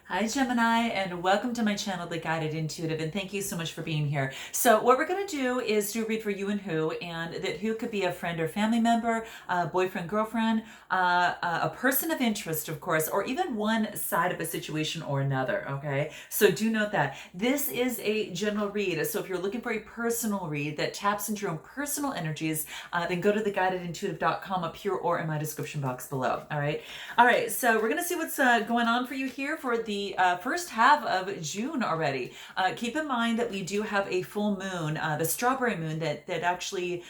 Hi, Gemini, and welcome to my channel, The Guided Intuitive, and thank you so much for being here. So what we're going to do is do a read for you and who, and that who could be a friend or family member, boyfriend, girlfriend, a person of interest, of course, or even one side of a situation or another, okay? So do note that. This is a general read, so if you're looking for a personal read that taps into your own personal energies, then go to theguidedintuitive.com up here or in my description box below, all right? All right, so we're going to see what's going on for you here for the first half of June already. Keep in mind that we do have a full moon, the strawberry moon, that actually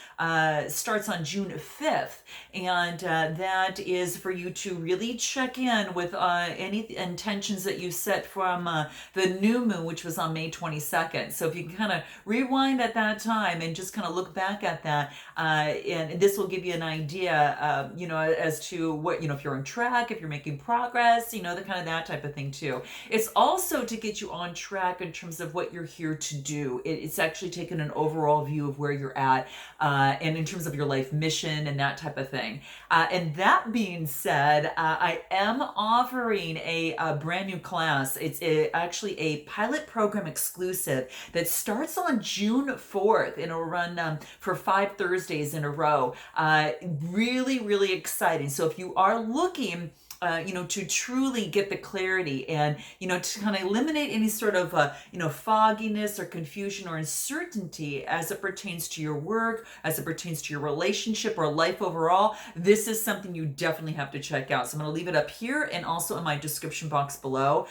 starts on June 5th. And that is for you to really check in with any intentions that you set from the new moon, which was on May 22nd. So if you can kind of rewind at that time and just kind of look back at that, and this will give you an idea, as to what, if you're on track, if you're making progress, the kind of that type of thing too. It's also to get you on track in terms of what you're here to do. It's actually taken an overall view of where you're at, and in terms of your life mission and that type of thing. And that being said, I am offering a brand new class. It's actually a pilot program exclusive that starts on June 4th, and it'll run for 5 Thursdays in a row. Really, really exciting. So if you are looking to truly get the clarity and, to kind of eliminate any sort of, fogginess or confusion or uncertainty as it pertains to your work, as it pertains to your relationship or life overall, this is something you definitely have to check out. So I'm going to leave it up here and also in my description box below.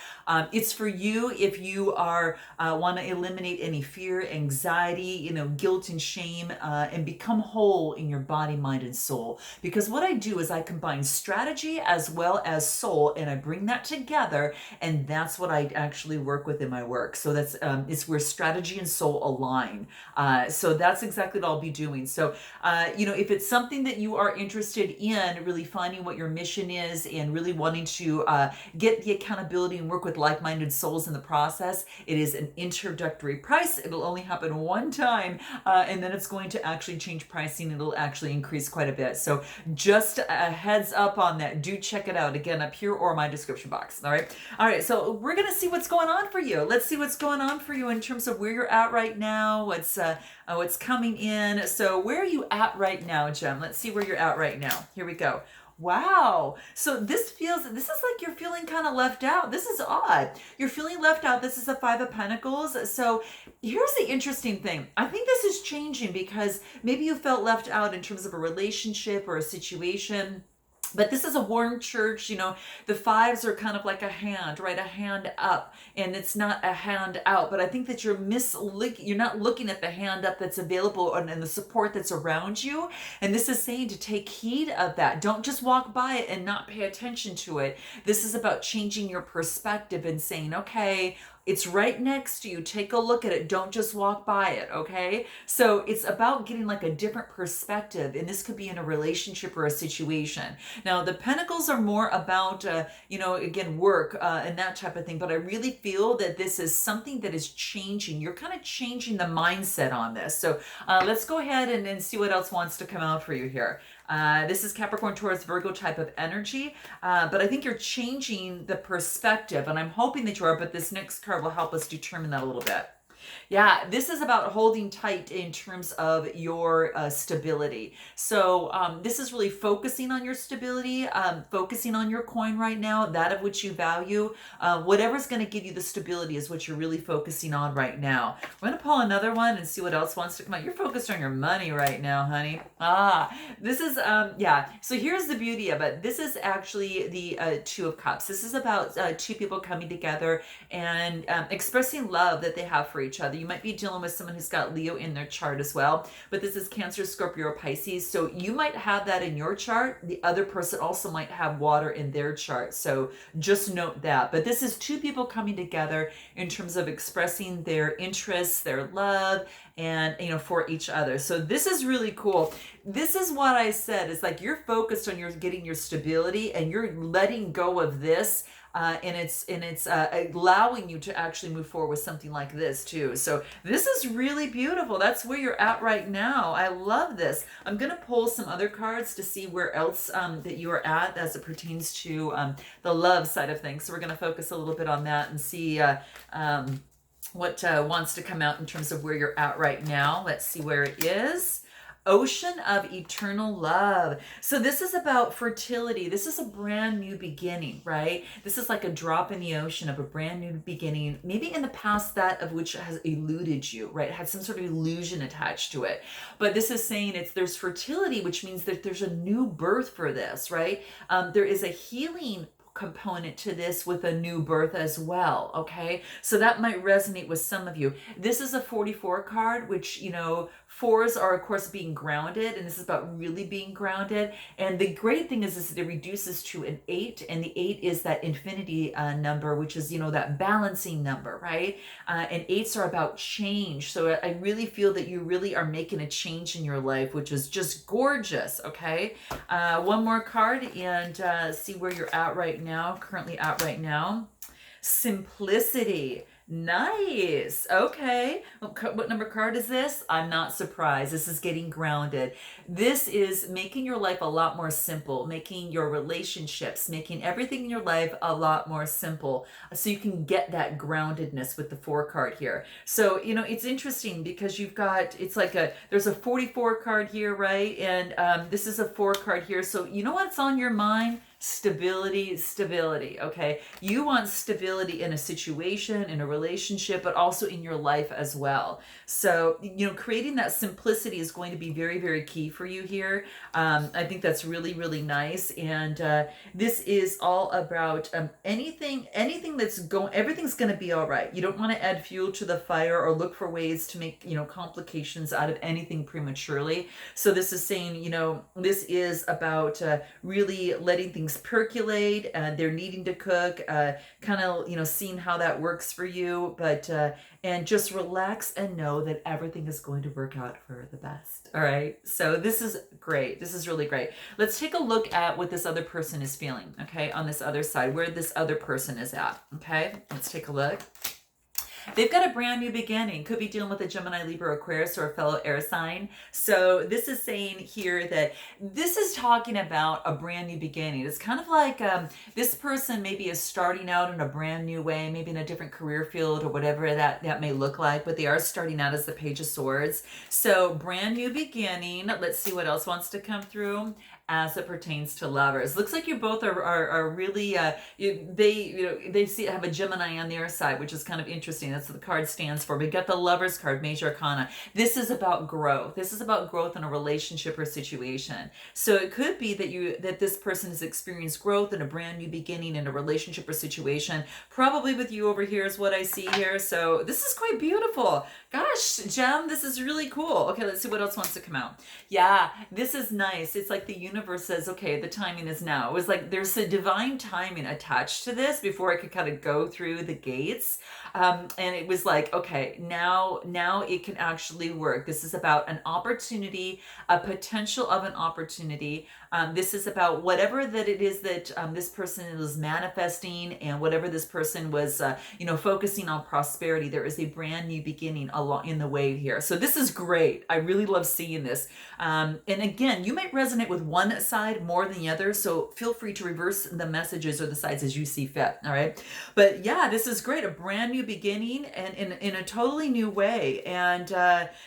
It's for you if you are want to eliminate any fear, anxiety, guilt and shame, and become whole in your body, mind, and soul. Because what I do is I combine strategy as well as soul, and I bring that together, and that's what I actually work with in my work. So that's it's where strategy and soul align. So that's exactly what I'll be doing. So if it's something that you are interested in, really finding what your mission is and really wanting to get the accountability and work with like-minded souls in the process, it is an introductory price. It'll only happen one time, and then it's going to actually change pricing. It'll actually increase quite a bit. So just a heads up on that. Do check it out again up here or my description box. All right. So we're gonna see what's going on for you. Let's see what's going on for you in terms of where you're at right now. What's coming in. So where are you at right now, Jem? Let's see where you're at right now. Here we go. Wow. So this is like you're feeling kind of left out. This is odd. You're feeling left out. This is the Five of Pentacles. So here's the interesting thing. I think this is changing because maybe you felt left out in terms of a relationship or a situation. But this is a warm church, the fives are kind of like a hand, right? A hand up, and it's not a hand out. But I think that you're not looking at the hand up that's available and the support that's around you. And this is saying to take heed of that. Don't just walk by it and not pay attention to it. This is about changing your perspective and saying, okay, it's right next to you. Take a look at it. Don't just walk by it, okay? So it's about getting like a different perspective, and this could be in a relationship or a situation. Now, the Pentacles are more about, again, work and that type of thing, but I really feel that this is something that is changing. You're kind of changing the mindset on this. So let's go ahead and see what else wants to come out for you here. This is Capricorn, Taurus, Virgo type of energy, but I think you're changing the perspective, and I'm hoping that you are, but this next card will help us determine that a little bit. Yeah, this is about holding tight in terms of your stability. So this is really focusing on your stability, focusing on your coin right now, that of which you value. Whatever's going to give you the stability is what you're really focusing on right now. We're going to pull another one and see what else wants to come out. You're focused on your money right now, honey. This is, So here's the beauty of it. This is actually the Two of Cups. This is about two people coming together and expressing love that they have for each other. You might be dealing with someone who's got Leo in their chart as well, but this is Cancer, Scorpio, or Pisces. So you might have that in your chart. The other person also might have water in their chart. So just note that. But this is two people coming together in terms of expressing their interests, their love, and for each other. So this is really cool. This is what I said. It's like you're focused on getting your stability, and you're letting go of this and it's allowing you to actually move forward with something like this too. So this is really beautiful. That's where you're at right now. I love this. I'm gonna pull some other cards to see where else that you are at as it pertains to the love side of things. So we're gonna focus a little bit on that and see what wants to come out in terms of where you're at right now. Let's see where it is. Ocean of eternal love. So this is about fertility. This is a brand new beginning, right? This is like a drop in the ocean of a brand new beginning, maybe in the past that of which has eluded you, right? It had some sort of illusion attached to it. But this is saying there's fertility, which means that there's a new birth for this, right? There is a healing component to this with a new birth as well. Okay, so that might resonate with some of you. This is a 44 card, which, you know, fours are of course being grounded, and this is about really being grounded. And the great thing is that it reduces to an 8, and the 8 is that infinity number, which is, you know, that balancing number, right? And 8s are about change. So I really feel that you really are making a change in your life, which is just gorgeous. Okay, one more card and see where you're at right now, currently at right now. Simplicity. Nice. Okay. What number card is this? I'm not surprised. This is getting grounded. This is making your life a lot more simple, making your relationships, making everything in your life a lot more simple so you can get that groundedness with the 4 card here. So, you know, it's interesting because you've got, it's like there's a 44 card here, right? And this is a 4 card here. So, you know what's on your mind? Stability, stability, okay? You want stability in a situation, in a relationship, but also in your life as well. So, you know, creating that simplicity is going to be very, very key for you here. I think that's really, really nice. And this is all about anything that's going, everything's going to be all right. You don't want to add fuel to the fire or look for ways to make, you know, complications out of anything prematurely. So this is saying, you know, this is about really letting things percolate. They're needing to cook, kind of, you know, seeing how that works for you, but and just relax and know that everything is going to work out for the best. All right, so this is great. This is really great. Let's take a look at what this other person is feeling, okay, on this other side, where this other person is at. Okay, let's take a look. They've got a brand new beginning. Could be dealing with a Gemini, Libra, Aquarius, or a fellow air sign. So this is saying here that this is talking about a brand new beginning. It's kind of like this person maybe is starting out in a brand new way, maybe in a different career field or whatever that may look like, but they are starting out as the Page of Swords. So brand new beginning. Let's see what else wants to come through as it pertains to lovers. Looks like you both are really they have a Gemini on their side, which is kind of interesting. That's what the card stands for. We got the Lovers card, Major Arcana. This is about growth. This is about growth in a relationship or situation. So it could be that this person has experienced growth in a brand new beginning in a relationship or situation. Probably with you over here is what I see here. So this is quite beautiful. Gosh, Gem, this is really cool. Okay, let's see what else wants to come out. Yeah, this is nice. It's like the universe says, okay, the timing is now. It was like there's a divine timing attached to this before I could kind of go through the gates. And it was like, okay, now it can actually work. This is about an opportunity, a potential of an opportunity. This is about whatever that it is that this person is manifesting, and whatever this person was, focusing on prosperity. There is a brand new beginning along in the way here. So this is great. I really love seeing this. And again, you might resonate with one side more than the other. So feel free to reverse the messages or the sides as you see fit. All right. But yeah, this is great. A brand new beginning and in a totally new way. And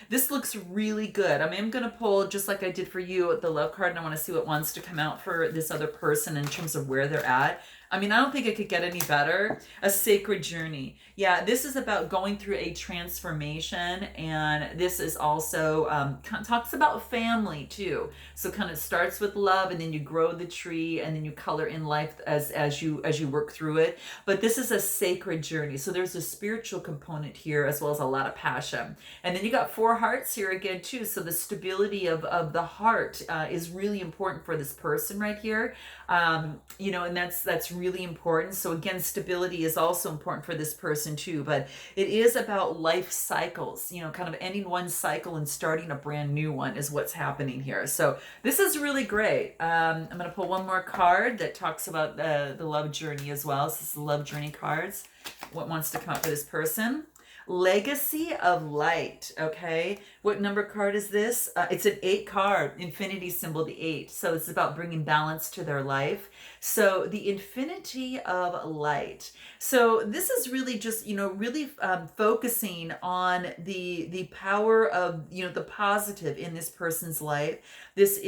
this looks really good. I mean, I'm going to pull, just like I did for you, the love card, and I want to see what wants to come out for this other person in terms of where they're at. I mean, I don't think it could get any better. A sacred journey. Yeah, this is about going through a transformation, and this is also kind of talks about family too. So kind of starts with love, and then you grow the tree, and then you color in life as you work through it. But this is a sacred journey. So there's a spiritual component here as well as a lot of passion. And then you got 4 hearts here again too. So the stability of the heart is really important for this person right here. And that's really important. So again, stability is also important for this person too, but it is about life cycles, kind of ending one cycle and starting a brand new one is what's happening here. So this is really great. I'm going to pull one more card that talks about the love journey as well. So this is the love journey cards. What wants to come up for this person? Legacy of light. Okay, what number card is this? It's an 8 card, infinity symbol, the 8. So it's about bringing balance to their life. So the infinity of light. So this is really just, really focusing on the power of, the positive in this person's life. This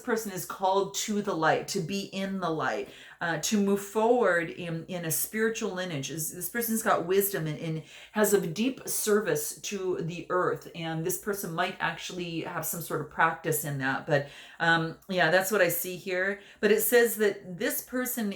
person is called to the light, to be in the light. To move forward in a spiritual lineage. This person's got wisdom and has a deep service to the earth, and this person might actually have some sort of practice in that. But yeah, that's what I see here. But it says that this person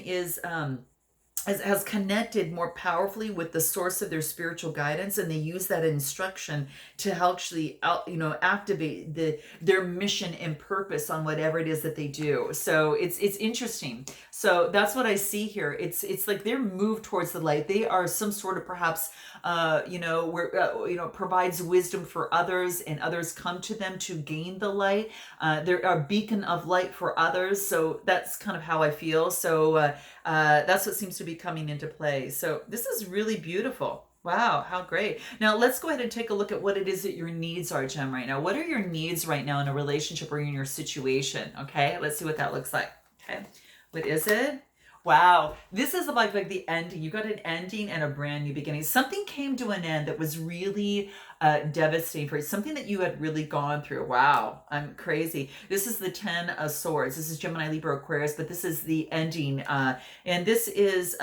has connected more powerfully with the source of their spiritual guidance, and they use that instruction to actually activate their mission and purpose on whatever it is that they do. So it's interesting. So that's what I see here. It's like they're moved towards the light. They are some sort of perhaps where provides wisdom for others, and others come to them to gain the light. They're a beacon of light for others. So that's kind of how I feel. So that's what seems to be coming into play. So this is really beautiful. Wow, how great. Now let's go ahead and take a look at what it is that your needs are, Gem, right now. What are your needs right now in a relationship or in your situation? Okay, let's see what that looks like. Okay, what is it? Wow, this is like the ending. You got an ending and a brand new beginning. Something came to an end that was really devastating for you. Something that you had really gone through. Wow, I'm crazy. This is the 10 of Swords. This is Gemini, Libra, Aquarius, but this is the ending. And this is,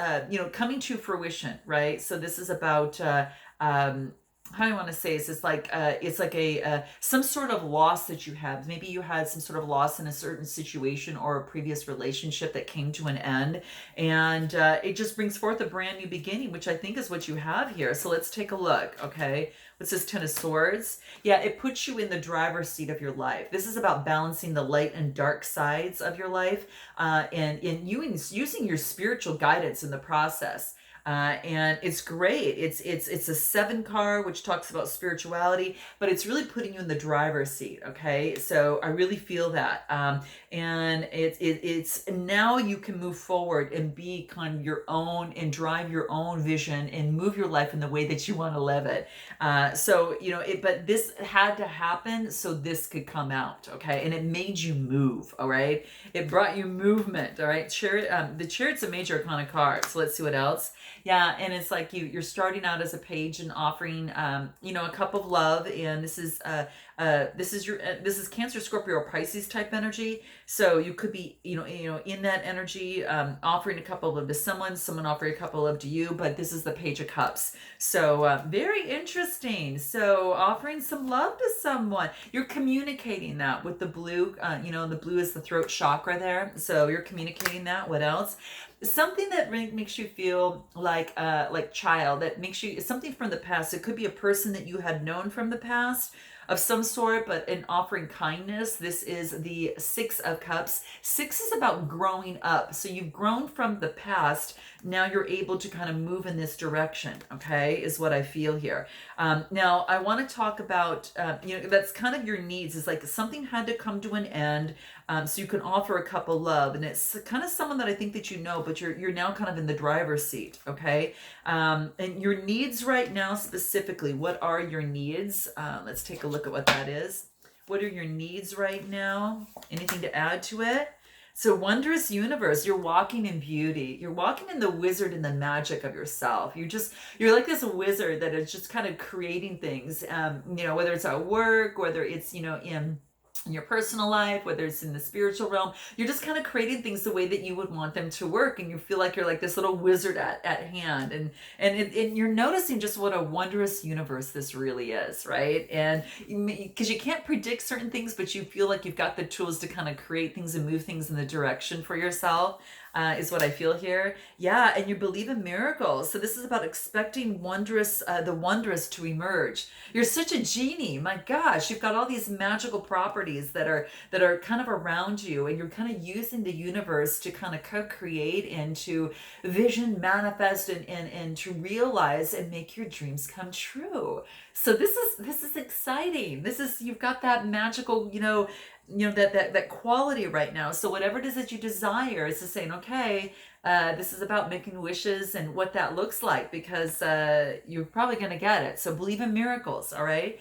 coming to fruition, right? So this is about, how do I want to say this? It's like a some sort of loss that you have. Maybe you had some sort of loss in a certain situation or a previous relationship that came to an end, and it just brings forth a brand new beginning, which I think is what you have here. So let's take a look. Okay, what's this 10 of Swords? Yeah, it puts you in the driver's seat of your life. This is about balancing the light and dark sides of your life, and in using your spiritual guidance in the process. And it's great. It's a 7 card, which talks about spirituality, but it's really putting you in the driver's seat. Okay, so I really feel that, and it's now you can move forward and be kind of your own and drive your own vision and move your life in the way that you want to live it. So but this had to happen so this could come out. Okay, and it made you move. All right, it brought you movement. All right, Chariot. The Chariot's a major arcana card. So let's see what else. Yeah, and it's like you're starting out as a page and offering, a cup of love, and this is Cancer, Scorpio, or Pisces type energy. So you could be, in that energy, offering a cup of love to someone offering a cup of love to you. But this is the Page of Cups. So very interesting. So offering some love to someone, you're communicating that with the blue. The blue is the throat chakra there. So you're communicating that. What else? Something that makes you feel like child, that makes you something from the past. It could be a person that you had known from the past of some sort, but in offering kindness. This is the 6 of Cups. 6 is about growing up. So you've grown from the past. Now you're able to kind of move in this direction, okay, is what I feel here. Now I want to talk about, that's kind of your needs. Is like something had to come to an end, so you can offer a cup of love. And it's kind of someone that I think that but you're now kind of in the driver's seat, okay? And your needs right now specifically, what are your needs? Let's take a look at what that is. What are your needs right now? Anything to add to it? So wondrous universe, you're walking in beauty. You're walking in the wizard and the magic of yourself. You're like this wizard that is just kind of creating things, whether it's at work, whether it's, in your personal life, whether it's in the spiritual realm. You're just kind of creating things the way that you would want them to work, and you feel like you're like this little wizard at hand, and you're noticing just what a wondrous universe this really is, right? And because you can't predict certain things, but you feel like you've got the tools to kind of create things and move things in the direction for yourself. is what I feel here. Yeah, and you believe in miracles. So this is about expecting the wondrous to emerge. You're such a genie. My gosh, you've got all these magical properties that are kind of around you, and you're kind of using the universe to kind of co-create and to vision, manifest, and to realize and make your dreams come true. So this is exciting. You've got that magical, that quality right now. So whatever it is that you desire is just saying, okay, this is about making wishes and what that looks like, because you're probably going to get it. So believe in miracles. All right.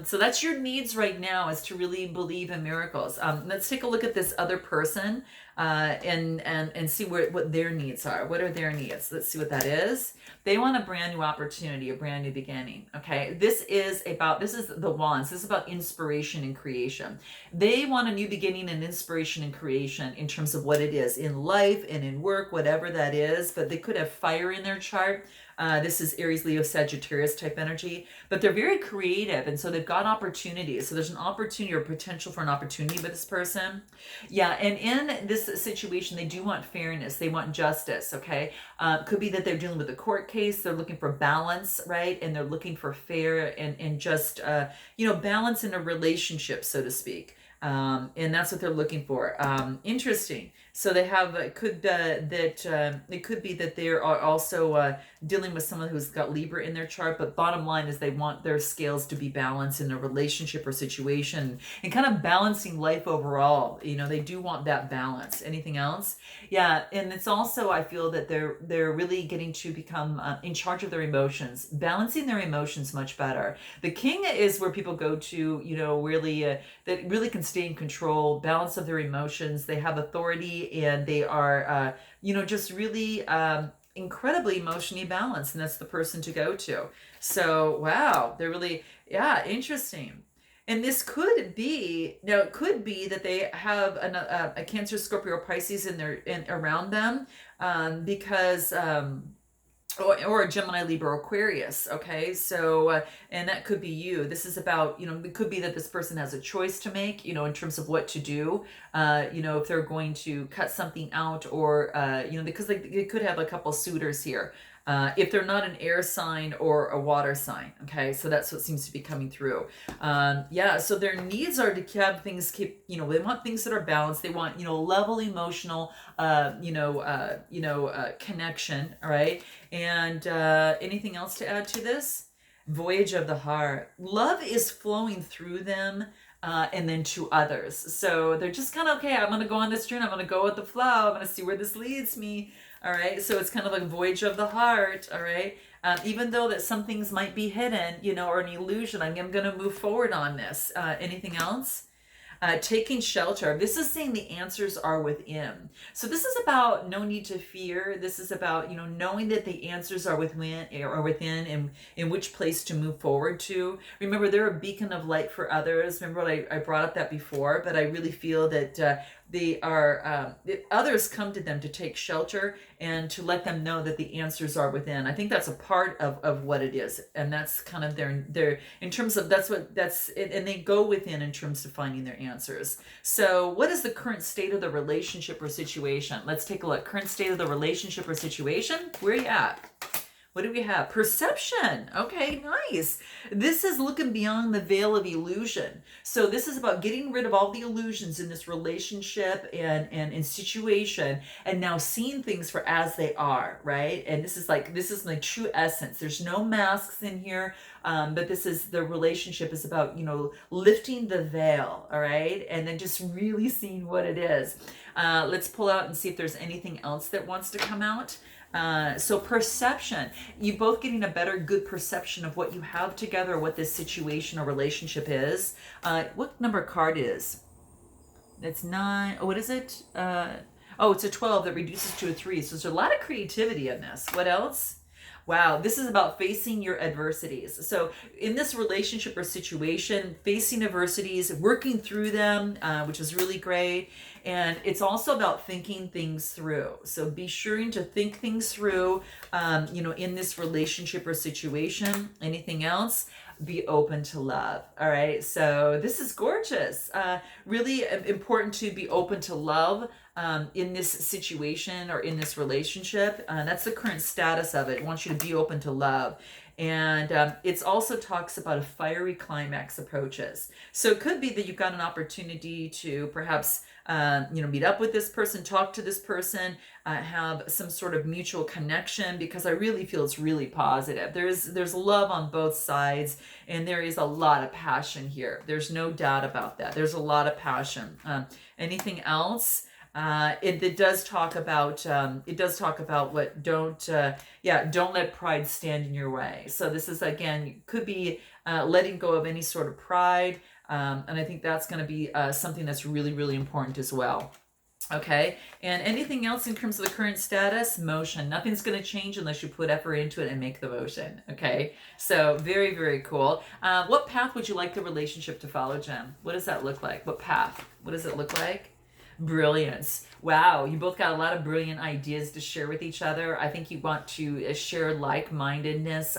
So that's your needs right now, is to really believe in miracles. Let's take a look at this other person, and see what their needs are. What are their needs? Let's see what that is. They want a brand new opportunity, a brand new beginning. Okay. This is the wands. This is about inspiration and creation. They want a new beginning and inspiration and creation in terms of what it is in life and in work, whatever that is. But they could have fire in their chart. This is Aries, Leo, Sagittarius type energy, but they're very creative, and so they've got opportunities. So there's an opportunity or potential for an opportunity with this person. Yeah, and in this situation, they do want fairness. They want justice, okay? Could be that they're dealing with a court case. They're looking for balance, right? And they're looking for fair and just, balance in a relationship, so to speak. And that's what they're looking for. Interesting. So they have it could be that they are also dealing with someone who's got Libra in their chart. But bottom line is they want their scales to be balanced in a relationship or situation, and kind of balancing life overall. They do want that balance. Anything else? Yeah, and it's also, I feel that they're really getting to become in charge of their emotions, balancing their emotions much better. The king is where people go to, really that really can stay in control, balance of their emotions. They have authority, and they are, just really incredibly emotionally balanced, and that's the person to go to. So, wow, they're really, yeah, interesting. And this could be, it could be that they have a Cancer, Scorpio, or Pisces around them, because or a Gemini, Libra, Aquarius. Okay, so and that could be you. This is about, it could be that this person has a choice to make, in terms of what to do. If they're going to cut something out, or because they could have a couple suitors here. If they're not an air sign or a water sign. Okay, so that's what seems to be coming through. So their needs are to have things they want things that are balanced. They want, level emotional, connection. All right. And anything else to add to this? Voyage of the heart. Love is flowing through them. And then to others. So they're just kind of, okay, I'm going to go on this journey. I'm going to go with the flow. I'm going to see where this leads me. All right. So it's kind of like voyage of the heart. All right. Even though that some things might be hidden, or an illusion, I'm going to move forward on this. Anything else? Taking shelter. This is saying the answers are within. So this is about no need to fear. This is about, knowing that the answers are within, and in which place to move forward to. Remember, they're a beacon of light for others. Remember what I brought up that before, but I really feel that they are others come to them to take shelter and to let them know that the answers are within. I think that's a part of what it is, and that's kind of their in terms of and they go within in terms of finding their answers. So what is the current state of the relationship or situation? Let's take a look. Current state of the relationship or situation. Where are you at? What do we have? Perception. Okay, nice. This is looking beyond the veil of illusion. So this is about getting rid of all the illusions in this relationship and in situation, and now seeing things for as they are, right? And this is my true essence. There's no masks in here, but the relationship is about, lifting the veil, all right? And then just really seeing what it is. Let's pull out and see if there's anything else that wants to come out. So perception, you both getting a good perception of what you have together, or what this situation or relationship is. What number card is? It's 9. Oh, what is it? It's a 12 that reduces to a 3. So there's a lot of creativity in this. What else? Wow, this is about facing your adversities. So in this relationship or situation, facing adversities, working through them, which is really great. And it's also about thinking things through. So be sure to think things through, in this relationship or situation. Anything else? be open to love. All right. So this is gorgeous. Really important to be open to love in this situation or in this relationship. That's the current status of it. It wants you to be open to love. And it also talks about a fiery climax approaches. So it could be that you've got an opportunity to perhaps meet up with this person, talk to this person, have some sort of mutual connection, because I really feel it's really positive. There's love on both sides, and there is a lot of passion here. There's no doubt about that. There's a lot of passion. Anything else? It does talk about what don't let pride stand in your way. So this is, again, could be letting go of any sort of pride, and I think that's going to be something that's really, really important as well. Okay, and anything else in terms of the current status? Motion. Nothing's going to change unless you put effort into it and make the motion. Okay, so very, very cool. What path would you like the relationship to follow, Jem? What does that look like? What path? What does it look like? Brilliance. Wow, you both got a lot of brilliant ideas to share with each other. I think you want to share like-mindedness.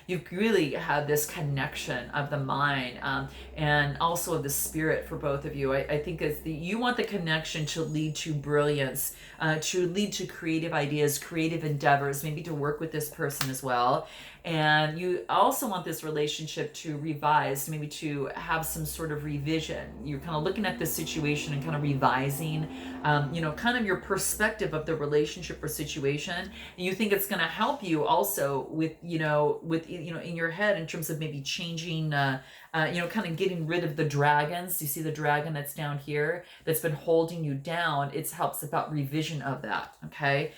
You really have this connection of the mind, and also of the spirit for both of you. I think you want the connection to lead to brilliance, to lead to creative ideas, creative endeavors, maybe to work with this person as well. And you also want this relationship to revise, maybe to have some sort of revision. You're kind of looking at this situation and kind of revising, kind of your perspective of the relationship or situation. And you think it's going to help you also with in your head in terms of maybe changing, kind of getting rid of the dragons. You see the dragon that's down here that's been holding you down. It helps about revision of that. Okay.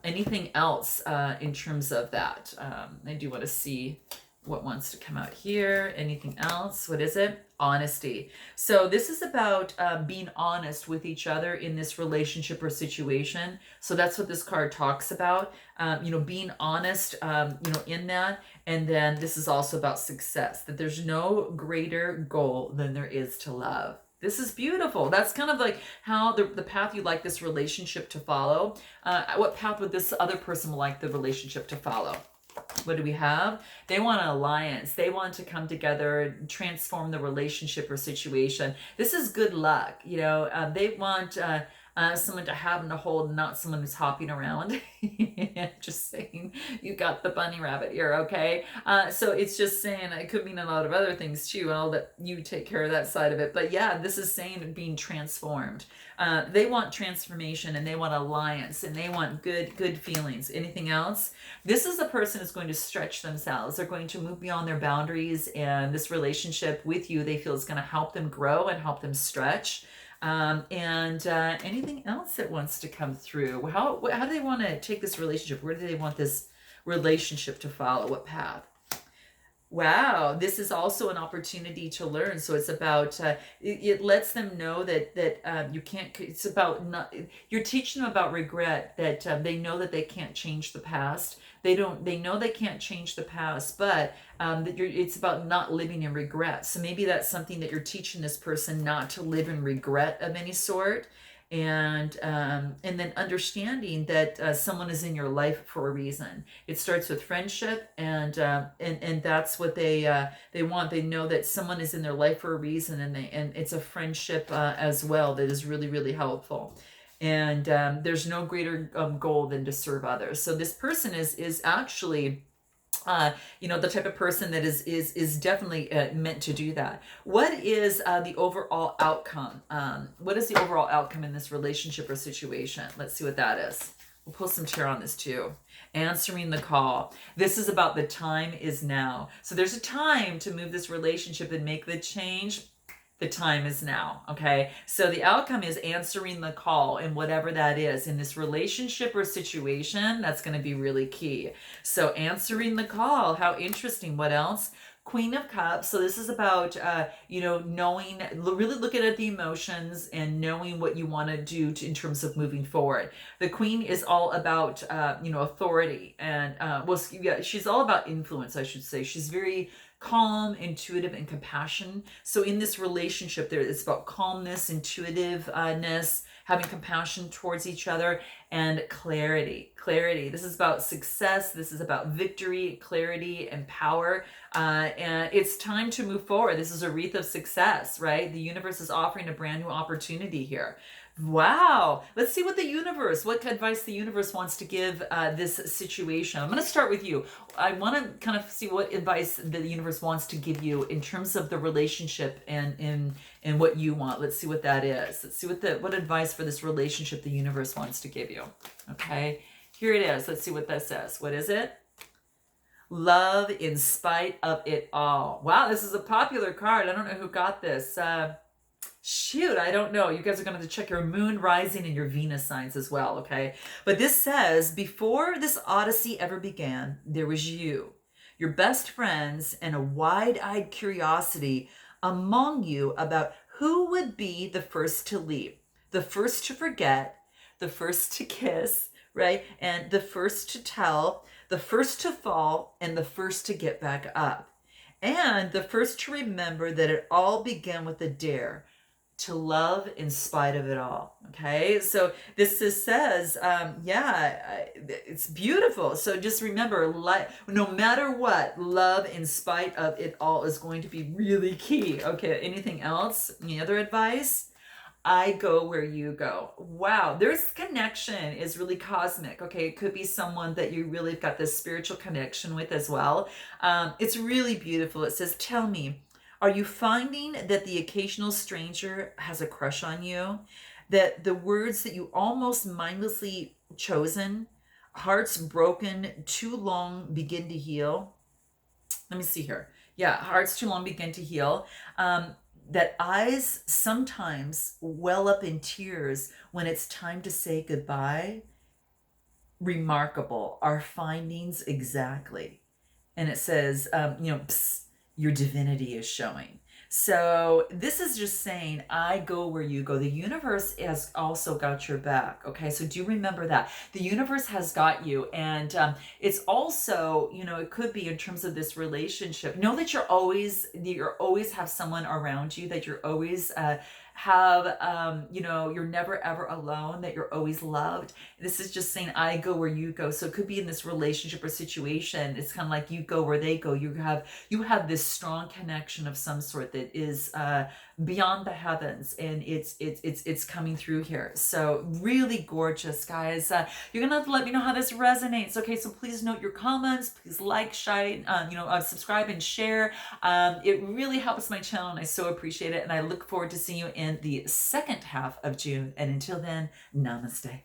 Anything else in terms of that? I do want to see what wants to come out here. Anything else? What is it? Honesty. So this is about being honest with each other in this relationship or situation. So that's what this card talks about. Being honest, in that. And then this is also about success, that there's no greater goal than there is to love. This is beautiful. That's kind of like how the path you'd like this relationship to follow. What path would this other person like the relationship to follow? What do we have? They want an alliance. They want to come together, transform the relationship or situation. This is good luck. They want someone to have and to hold, not someone who's hopping around. Just saying, you got the bunny rabbit here, okay? So it's just saying, it could mean a lot of other things too, and I'll let you take care of that side of it. But yeah, this is saying being transformed. They want transformation, and they want alliance, and they want good feelings. Anything else? This is a person who's going to stretch themselves. They're going to move beyond their boundaries, and this relationship with you, they feel is going to help them grow and help them stretch. Anything else that wants to come through? How do they want to take this relationship? Where do they want this relationship to follow? What path? Wow, this is also an opportunity to learn. So it's about it lets them know that you can't. It's about not. You're teaching them about regret. That they know that they can't change the past. They know they can't change the past, but it's about not living in regret. So maybe that's something that you're teaching this person, not to live in regret of any sort. And then understanding that someone is in your life for a reason. It starts with friendship, and that's what they want. They know that someone is in their life for a reason, and it's a friendship as well that is really, really helpful. And there's no greater goal than to serve others. So this person is actually the type of person that is definitely meant to do that. What is the overall outcome? What is the overall outcome in this relationship or situation? Let's see what that is. We'll pull some chair on this too. Answering the call. This is about the time is now. So there's a time to move this relationship and make the change. The time is now, okay? So the outcome is answering the call, and whatever that is in this relationship or situation, that's going to be really key. So answering the call, how interesting. What else? Queen of Cups. So this is about, knowing, really looking at the emotions and knowing what you want to do in terms of moving forward. The Queen is all about, authority, and she's all about influence, I should say. She's very calm, intuitive, and compassion. So in this relationship, it's about calmness, intuitiveness, having compassion towards each other, and clarity. Clarity. This is about success. This is about victory, clarity, and power. And it's time to move forward. This is a wreath of success, right? The universe is offering a brand new opportunity here. Wow. Let's see what advice the universe wants to give this situation. I'm going to start with you. I want to kind of see what advice the universe wants to give you in terms of the relationship and what you want. Let's see what that is. Let's see what advice for this relationship the universe wants to give you. Okay. Here it is. Let's see what that says. What is it? Love in spite of it all. Wow, this is a popular card. I don't know who got this. Shoot, I don't know. You guys are going to have to check your moon rising and your Venus signs as well, okay? But this says, before this odyssey ever began, there was you, your best friends, and a wide-eyed curiosity among you about who would be the first to leave, the first to forget, the first to kiss, right? And the first to tell, the first to fall, and the first to get back up. And the first to remember that it all began with a dare to love in spite of it all. Okay, so this says, it's beautiful. So just remember, no matter what, love in spite of it all is going to be really key. Okay, anything else? Any other advice? I go where you go. Wow, this connection is really cosmic. Okay, it could be someone that you really got this spiritual connection with as well. It's really beautiful. It says, tell me, are you finding that the occasional stranger has a crush on you? That the words that you almost mindlessly chosen, hearts broken too long begin to heal? Let me see here. Yeah, hearts too long begin to heal. That eyes sometimes well up in tears when it's time to say goodbye. Remarkable. Our findings exactly. And it says, psst, your divinity is showing. So this is just saying, I go where you go. The universe has also got your back. Okay, so do remember that. The universe has got you. And it's also, it could be in terms of this relationship. Know that you always have someone around you, that you're always you're never ever alone, that you're always loved. This is just saying, I go where you go. So it could be in this relationship or situation. It's kind of like you go where they go. You have this strong connection of some sort that is beyond the heavens, and it's coming through here. So really gorgeous, guys. You're gonna have to let me know how this resonates. Okay, so please note your comments. Please like, subscribe and share. It really helps my channel, and I so appreciate it. And I look forward to seeing you in the second half of June. And until then, namaste.